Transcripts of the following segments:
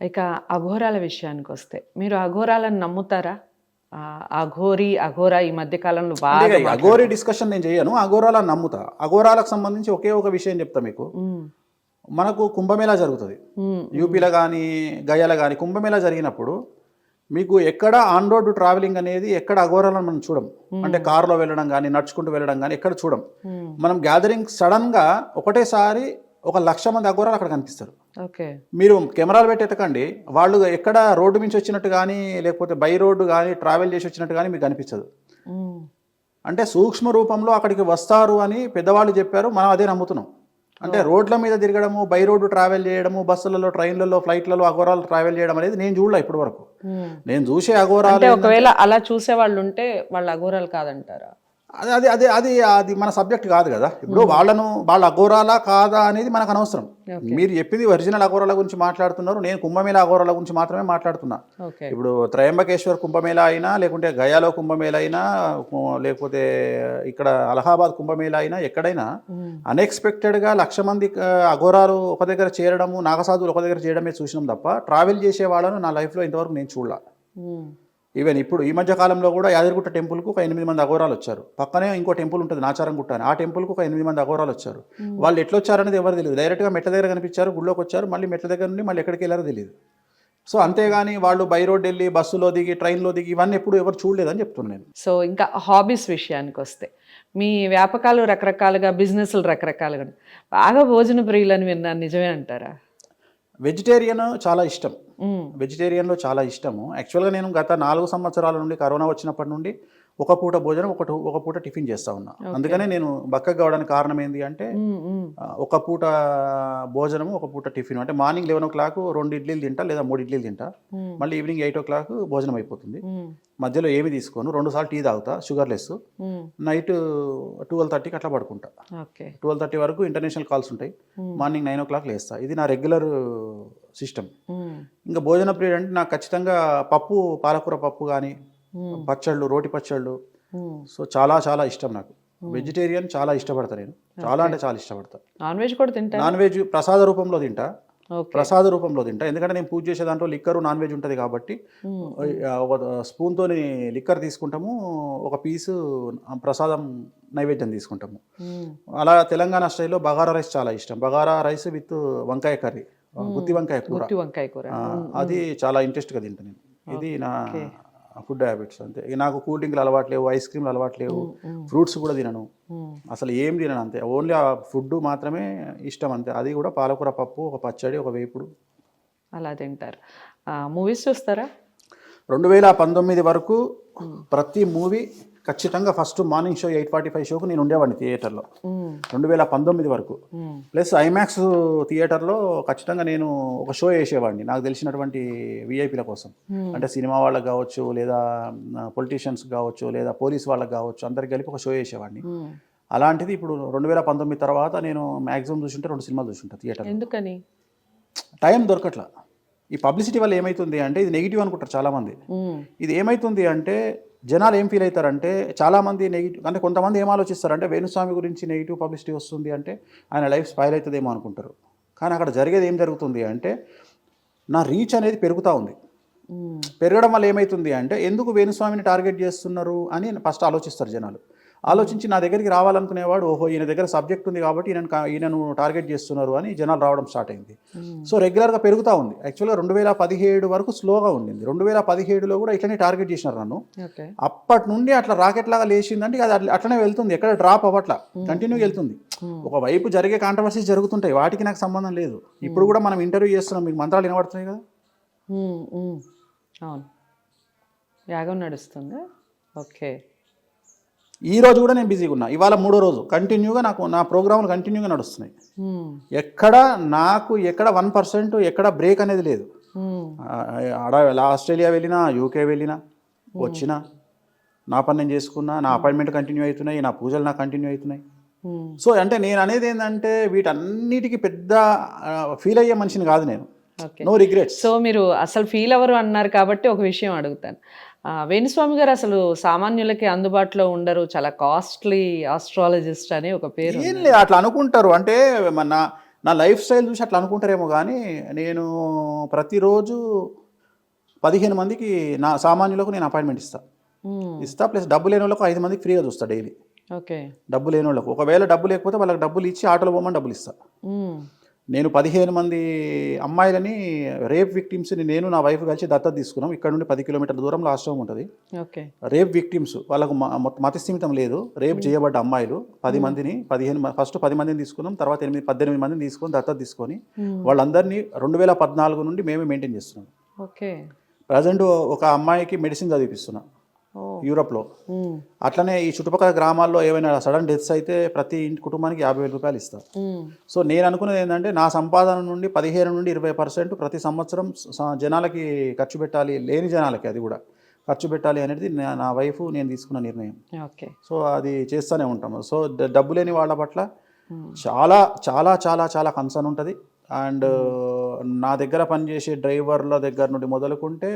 ఇక అఘోరాల విషయానికి వస్తే మీరు అఘోరాలను నమ్ముతారా? అఘోరా ఈ మధ్య కాలంలో బాగా అఘోరీ డిస్కషన్ నేను చేయను, అఘోరాలను నమ్ముతా. అఘోరాలకు సంబంధించి ఒకే ఒక విషయం చెప్తా మీకు. మనకు కుంభమేళా జరుగుతుంది యూపీలో కానీ గయాలో కానీ. కుంభమేళా జరిగినప్పుడు మీకు ఎక్కడ ఆన్ రోడ్ ట్రావెలింగ్ అనేది ఎక్కడ అఘోరాలను మనం చూడం. అంటే కారులో వెళ్ళడం కానీ నడుచుకుంటూ వెళ్ళడం కానీ ఎక్కడ చూడం. మనం గ్యాదరింగ్ సడన్గా ఒకటేసారి 1,00,000 మంది అఘోరాలు అక్కడ కనిపిస్తారు. మీరు కెమెరాలు పెట్టి ఎత్తకండి, వాళ్ళు ఎక్కడ రోడ్డు నుంచి వచ్చినట్టు కానీ లేకపోతే బై రోడ్డు కానీ ట్రావెల్ చేసి వచ్చినట్టు కానీ మీకు కనిపించదు. అంటే సూక్ష్మ రూపంలో అక్కడికి వస్తారు అని పెద్దవాళ్ళు చెప్పారు, మనం అదే నమ్ముతున్నాం. అంటే రోడ్ల మీద తిరగడము, బై రోడ్డు ట్రావెల్ చేయడము, బస్సులలో, ట్రైన్లలో, ఫ్లైట్లలో అఘోరాలు ట్రావెల్ చేయడం అనేది నేను చూడలే ఇప్పటి వరకు. నేను చూసే అఘోరాలు, ఒకవేళ అలా చూసే వాళ్ళు ఉంటే వాళ్ళు అఘోరాలు కాదంటారా? అది అది అది అది మన సబ్జెక్ట్ కాదు కదా. ఇప్పుడు వాళ్ళ అఘోరాలా కాదా అనేది మనకు అనవసరం. మీరు చెప్పింది ఒరిజినల్ అఘోరాల గురించి మాట్లాడుతున్నారు, నేను కుంభమేళా అఘోరాల గురించి మాత్రమే మాట్లాడుతున్నా. ఇప్పుడు త్రయంబకేశ్వర్ కుంభమేళా అయినా, లేకుంటే గయాలో కుంభమేళా అయినా, లేకపోతే ఇక్కడ అలహాబాద్ కుంభమేళా అయినా, ఎక్కడైనా అన్ఎక్స్పెక్టెడ్గా 1,00,000 మంది అఘోరాలు ఒక దగ్గర చేరడము, నాగసాధువులు ఒక దగ్గర చేయడమే చూసినాం తప్ప ట్రావెల్ చేసే వాళ్ళను నా లైఫ్లో ఇంతవరకు నేను చూడలా. ఈవెన్ ఇప్పుడు ఈ మధ్య కాలంలో కూడా యాదగిరిగుట్ట టెంపుల్కు ఒక 8 మంది అఘోరాలు వచ్చారు. పక్కనే ఇంకో టెంపుల్ ఉంటుంది నాచారంగుట్ట అని, ఆ టెంపుల్కు ఒక 8 మంది అఘోరాలు వచ్చారు. వాళ్ళు ఎట్లా వచ్చారనేది ఎవరు తెలియదు. డైరెక్ట్గా మెట్ల దగ్గర కనిపించారు, గుళ్ళోకి వచ్చారు, మళ్ళీ మెట్ల దగ్గర నుండి మళ్ళీ ఎక్కడికి వెళ్ళారో తెలియదు. సో అంతేగాని వాళ్ళు బై రోడ్ వెళ్ళి బస్సులో దిగి ట్రైన్లో దిగి ఇవన్నీ ఎప్పుడు ఎవరు చూడలేదని చెప్తున్నాను నేను. సో ఇంకా హాబీస్ విషయానికి వస్తే మీ వ్యాపకాలు రకరకాలుగా, బిజినెస్లు రకరకాలుగా, బాగా భోజన ప్రియులని విన్నాను, నిజమే అంటారా? వెజిటేరియన్ చాలా ఇష్టం, వెజిటేరియన్లో చాలా ఇష్టము. యాక్చువల్గా నేను గత 4 సంవత్సరాల నుండి కరోనా వచ్చినప్పటి నుండి ఒక పూట భోజనం ఒక పూట టిఫిన్ చేస్తూ ఉన్నా. అందుకనే నేను బక్కగా కావడానికి కారణం ఏంటి అంటే ఒక పూట భోజనము ఒక పూట టిఫిన్. అంటే మార్నింగ్ 11 o'clock 2 ఇడ్లీలు తింటా లేదా 3 ఇడ్లీలు తింటా, మళ్ళీ ఈవినింగ్ 8 o'clock భోజనం అయిపోతుంది. మధ్యలో ఏమి తీసుకోను, 2 సార్లు టీ తాగుతా షుగర్లెస్. నైట్ 12:30కి అట్లా పడుకుంటా. 12:30 వరకు ఇంటర్నేషనల్ కాల్స్ ఉంటాయి, మార్నింగ్ 9 o'clock లేస్తా. ఇది నా రెగ్యులర్ సిస్టమ్. ఇంకా భోజన పీరియడ్ అంటే నాకు ఖచ్చితంగా పప్పు, పాలకూర పప్పు కానీ, పచ్చళ్ళు, రోటి పచ్చళ్ళు, సో చాలా చాలా ఇష్టం నాకు. వెజిటేరియన్ చాలా ఇష్టపడతా నేను, చాలా అంటే చాలా ఇష్టపడతా. నాన్ వెజ్ కూడా తింటా? నాన్ వెజ్ ప్రసాద రూపంలో తింటా, ఎందుకంటే నేను పూజ చేసే దాంట్లో లిక్కరు నాన్ వెజ్ ఉంటుంది కాబట్టి ఒక స్పూన్తో లిక్కర్ తీసుకుంటాము, ఒక పీసు ప్రసాదం నైవేద్యం తీసుకుంటాము. అలా తెలంగాణ స్టైల్లో బగారా రైస్ చాలా ఇష్టం. బగారా రైస్ విత్ వంకాయ కర్రీ, గుత్తి వంకాయ కూర, అది చాలా ఇంట్రెస్ట్గా తింటాను నేను. ఇది నా ఫుడ్ హ్యాబిట్స్. అంతే. నాకు కూల్ డ్రింక్లు అలవాటు లేవు, ఐస్ క్రీమ్లు అలవాటు లేవు, ఫ్రూట్స్ కూడా తినను, అసలు ఏం తినను. అంతే, ఓన్లీ ఆ ఫుడ్ మాత్రమే ఇష్టం. అంతే, అది కూడా పాలకూర పప్పు, ఒక పచ్చడి, ఒక వేపుడు అలా తింటారు. మూవీస్ చూస్తారా? 2019 వరకు ప్రతి మూవీ ఖచ్చితంగా ఫస్ట్ మార్నింగ్ షో 8:45 షోకు నేను ఉండేవాడిని థియేటర్లో, 2019 వరకు. ప్లస్ ఐమాక్స్ థియేటర్లో ఖచ్చితంగా నేను ఒక షో వేసేవాడిని నాకు తెలిసినటువంటి విఐపీల కోసం. అంటే సినిమా వాళ్ళకి కావచ్చు, లేదా పొలిటీషియన్స్ కావచ్చు, లేదా పోలీస్ వాళ్ళకి కావచ్చు, అందరికి కలిపి ఒక షో వేసేవాడిని. అలాంటిది ఇప్పుడు 2019 తర్వాత నేను మ్యాక్సిమం చూసుంటే 2 సినిమాలు చూసుంటా థియేటర్. ఎందుకని? టైం దొరకట్లా. ఈ పబ్లిసిటీ వల్ల ఏమవుతుంది అంటే, ఇది నెగిటివ్ అనుకుంటారు చాలామంది. ఇది ఏమవుతుంది అంటే, జనాలు ఏం ఫీల్ అవుతారంటే, చాలామంది నెగిటివ్ అంటే, కొంతమంది ఏం ఆలోచిస్తారంటే వేణుస్వామి గురించి నెగిటివ్ పబ్లిసిటీ వస్తుంది అంటే ఆయన లైఫ్ స్పాయిల్ అవుతుందేమో అనుకుంటారు. కానీ అక్కడ జరిగేది ఏం జరుగుతుంది అంటే, నా రీచ్ అనేది పెరుగుతూ ఉంది. పెరగడం వల్ల ఏమవుతుంది అంటే, ఎందుకు వేణుస్వామిని టార్గెట్ చేస్తున్నారు అని ఫస్ట్ ఆలోచిస్తారు జనాలు. ఆలోచించి నా దగ్గరికి రావాలనుకునేవాడు, ఓహో ఈయన దగ్గర సబ్జెక్ట్ ఉంది కాబట్టి ఈయనను టార్గెట్ చేస్తున్నారు అని జనాలు రావడం స్టార్ట్ అయింది. సో రెగ్యులర్గా పెరుగుతూ ఉంది. యాక్చువల్గా 2017 వరకు స్లోగా ఉండింది. 2017లో కూడా ఇట్లనే టార్గెట్ చేసినారు నన్ను. అప్పటి నుండి అట్లా రాకెట్ లాగా లేచిందంటే అది అట్లనే వెళ్తుంది, ఎక్కడ డ్రాప్ అవ్వట్లా, కంటిన్యూగా వెళ్తుంది. ఒకవైపు జరిగే కాంట్రవర్సీస్ జరుగుతుంటాయి, వాటికి నాకు సంబంధం లేదు. ఇప్పుడు కూడా మనం ఇంటర్వ్యూ చేస్తున్నాం, మీకు మంత్రాలు వినబడుతున్నాయి కదా. అవును, యాగం నడుస్తుంది. ఓకే. ఈ రోజు కూడా నేను బిజీగా ఉన్నా, ఇవాళ 3వ రోజు కంటిన్యూగా నా ప్రోగ్రాములు కంటిన్యూగా నడుస్తున్నాయి. నాకు ఎక్కడ 1% ఎక్కడ బ్రేక్ అనేది లేదు. ఆస్ట్రేలియా వెళ్ళినా, యూకే వెళ్ళినా, వచ్చినా నా పని నేను చేసుకున్నా, నా అపాయింట్మెంట్ కంటిన్యూ అవుతున్నాయి, నా పూజలు నాకు కంటిన్యూ అవుతున్నాయి. సో అంటే నేను అనేది ఏంటంటే, వీటన్నిటికీ పెద్ద ఫీల్ అయ్యే మనిషిని కాదు నేను. No regrets. సో మీరు అసలు ఫీల్ అవ్వరు అన్నారు కాబట్టి ఒక విషయం అడుగుతాను. వేణుస్వామి గారు అసలు సామాన్యులకి అందుబాటులో ఉండరు, చాలా కాస్ట్లీ ఆస్ట్రాలజిస్ట్ అని ఒక పేరు. ఏం లేదు, అట్లా అనుకుంటారు. అంటే నా లైఫ్ స్టైల్ చూసి అట్లా అనుకుంటారేమో కానీ నేను ప్రతిరోజు 15 మందికి నా సామాన్యులకు నేను అపాయింట్మెంట్ ఇస్తా ప్లస్ డబ్బు లేని వాళ్ళకు 5 మందికి ఫ్రీగా చూస్తా డైలీ. ఓకే. డబ్బు లేని వాళ్ళకు ఒకవేళ డబ్బు లేకపోతే వాళ్ళకి డబ్బులు ఇచ్చి ఆటోలో పోమని డబ్బులు ఇస్తా. నేను 15 మంది అమ్మాయిలని రేప్ విక్టిమ్స్ని నేను నా వైఫ్ కలిసి దత్తత తీసుకున్నాం. ఇక్కడ నుండి 10 కిలోమీటర్ల దూరంలో ఆశ్రమం ఉంటుంది. ఓకే. రేప్ విక్టిమ్స్ వాళ్ళకు మతిస్థిమితం లేదు, రేప్ చేయబడ్డ అమ్మాయిలు 10 మందిని ఫస్ట్ 10 మందిని తీసుకున్నాం, తర్వాత 18 మందిని తీసుకొని దత్తత తీసుకొని వాళ్ళందరినీ 2014 నుండి మేమే మెయింటైన్ చేస్తున్నాం. ఓకే. ప్రజెంట్ ఒక అమ్మాయికి మెడిసిన్ చదివిస్తున్నా యూరోప్లో. అట్లనే ఈ చుట్టుపక్కల గ్రామాల్లో ఏమైనా సడన్ డెత్స్ అయితే ప్రతి ఇంటి కుటుంబానికి 50,000 రూపాయలు ఇస్తాను. సో నేను అనుకున్నది ఏంటంటే నా సంపాదన నుండి 15 నుండి 20% ప్రతి సంవత్సరం జనాలకి ఖర్చు పెట్టాలి, లేని జనాలకి అది కూడా ఖర్చు పెట్టాలి అనేది నా వైఫ్ నేను తీసుకున్న నిర్ణయం. ఓకే. సో అది చేస్తూనే ఉంటాము. సో డబ్బు లేని వాళ్ళ పట్ల చాలా చాలా చాలా చాలా కన్సర్న్ ఉంటుంది. అండ్ నా దగ్గర పనిచేసే డ్రైవర్ల దగ్గర నుండి మొదలుకుంటే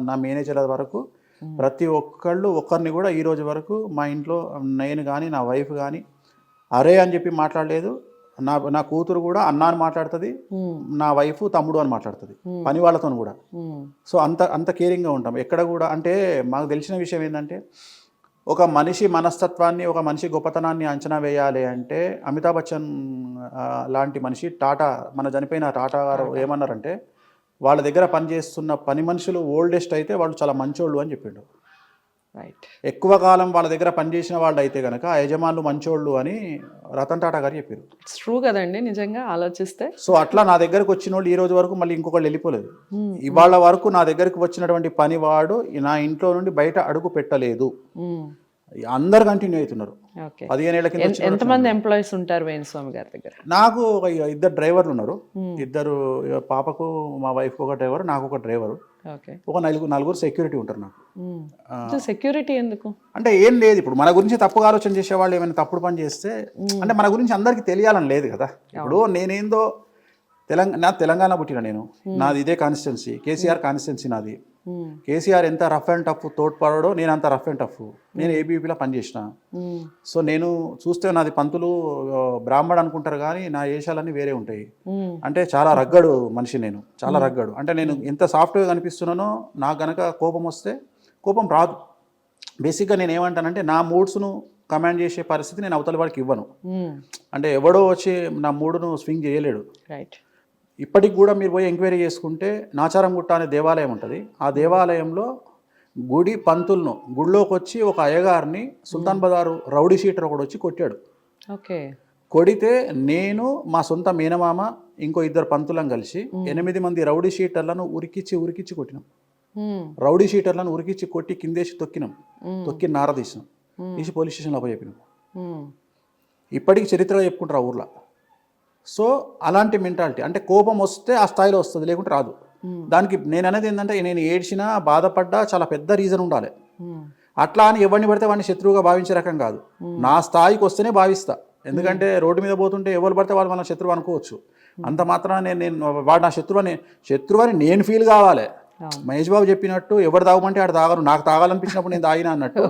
నా మేనేజర్ల వరకు ప్రతి ఒక్కరిని కూడా ఈ రోజు వరకు మా ఇంట్లో నేను కానీ నా వైఫ్ కానీ అరే అని చెప్పి మాట్లాడలేదు. నా కూతురు కూడా అన్న అని మాట్లాడుతుంది, నా వైఫ్ తమ్ముడు అని మాట్లాడుతుంది పని వాళ్ళతో కూడా. సో అంత కేరింగ్గా ఉంటాం. ఎక్కడ కూడా అంటే మాకు తెలిసిన విషయం ఏంటంటే ఒక మనిషి మనస్తత్వాన్ని, ఒక మనిషి గొప్పతనాన్ని అంచనా వేయాలి అంటే అమితాబ్ బచ్చన్ లాంటి మనిషి, టాటా మన చనిపోయిన టాటా గారు ఏమన్నారంటే వాళ్ళ దగ్గర పనిచేస్తున్న పని మనుషులు ఓల్డెస్ట్ అయితే వాళ్ళు చాలా మంచోళ్ళు అని చెప్పిండు. రైట్. ఎక్కువ కాలం వాళ్ళ దగ్గర పనిచేసిన వాళ్ళు అయితే కనుక ఆ యజమానులు మంచోళ్ళు అని రతన్ టాటా గారు చెప్పారు. ఇట్స్ ట్రూ కదండి నిజంగా ఆలోచిస్తే. సో అట్లా నా దగ్గరకు వచ్చిన వాళ్ళు ఈ రోజు వరకు మళ్ళీ ఇంకొకళ్ళు వెళ్ళిపోలేదు. ఇవాళ వరకు నా దగ్గరకు వచ్చినటువంటి పనివాడు నా ఇంట్లో నుండి బయట అడుగు పెట్టలేదు. అందరు కంటిన్యూ అవుతున్నారు. 15 ఏళ్ల కింద. ఎంతమంది ఎంప్లాయీస్ ఉంటారు వేణుస్వామి గారి దగ్గర? నాకు ఒక 2 డ్రైవర్లు ఉన్నారు. 2 పాపకు, మా వైఫ్ ఒక డ్రైవర్, నాకు ఒక డ్రైవరు, ఒక 4 సెక్యూరిటీ ఉంటారు నాకు. సెక్యూరిటీ ఎందుకు అంటే ఏం లేదు, ఇప్పుడు మన గురించి తప్పుగా ఆలోచన చేసేవాళ్ళు ఏమైనా తప్పుడు పని చేస్తే అంటే మన గురించి అందరికీ తెలియాలని లేదు కదా. ఇప్పుడు నేనేందో తెలంగాణ పుట్టిన నేను, నాది ఇదే కాన్స్టిట్యున్సీ, కేసీఆర్ కాన్స్టిట్యున్సీ నాది. కేసీఆర్ ఎంత రఫ్ అండ్ టఫ్ తోడ్పడో నేను అంత రఫ్ అండ్ టఫ్. నేను ఏబీపీలో పనిచేసిన. సో నేను చూస్తే నాది పంతులు బ్రాహ్మణ్ అనుకుంటారు కానీ నా వేషాలన్నీ వేరే ఉంటాయి. అంటే చాలా రగ్గడు మనిషి నేను, చాలా రగ్గడు. అంటే నేను ఎంత సాఫ్ట్గా కనిపిస్తున్నానో నాకు గనక కోపం వస్తే కోపం రాదు. బేసిక్గా నేను ఏమంటానంటే నా మూడ్స్ను కమాండ్ చేసే పరిస్థితి నేను అవతల వాడికి ఇవ్వను. అంటే ఎవడో వచ్చి నా మూడును స్వింగ్ చేయలేడు. రైట్. ఇప్పటికి కూడా మీరు పోయి ఎంక్వైరీ చేసుకుంటే నాచారంగుట్ట అనే దేవాలయం ఉంటుంది. ఆ దేవాలయంలో గుడి పంతులను గుడిలోకి వచ్చి ఒక అయ్యగారిని సుల్తాన్ బజారు రౌడీ షీటర్ ఒకడు వచ్చి కొట్టాడు. ఓకే. కొడితే నేను మా సొంత మేనమామ ఇంకో 2 పంతులను కలిసి 8 మంది రౌడీ షీటర్లను ఉరికిచ్చి కొట్టినాం. రౌడీ షీటర్లను ఉరికిచ్చి కొట్టి కిందేసి తొక్కి నార తీసినాం, తీసి పోలీస్ స్టేషన్లో చెప్పినాం. ఇప్పటికి చరిత్రగా చెప్పుకుంటారు ఆ ఊర్లో. సో అలాంటి మెంటాలిటీ, అంటే కోపం వస్తే ఆ స్థాయిలో వస్తుంది, లేకుంటే రాదు. దానికి నేను అనేది ఏంటంటే నేను ఏడ్చినా బాధపడ్డా చాలా పెద్ద రీజన్ ఉండాలి. అట్లా అని ఎవరిని పడితే వాడిని శత్రువుగా భావించే రకం కాదు. నా స్థాయికి వస్తేనే భావిస్తా. ఎందుకంటే రోడ్డు మీద పోతుంటే ఎవరు పడితే వాళ్ళు మన శత్రువు అనుకోవచ్చు. అంత మాత్రాన నేను వాడు నా శత్రువని నేను ఫీల్ కావాలి. మహేష్ బాబు చెప్పినట్టు ఎవరు తాగమంటే ఆడు తాగరు, నాకు తాగాలనిపించినప్పుడు నేను తాగినా అన్నట్టు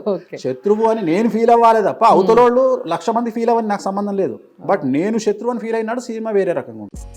శత్రువు అని నేను ఫీల్ అవ్వాలి తప్ప అవతలోళ్ళు 1,00,000 మంది ఫీల్ అవ్వని నాకు సంబంధం లేదు. బట్ నేను శత్రువు అని ఫీల్ అయినాడు సినిమా వేరే రకంగా ఉంటుంది.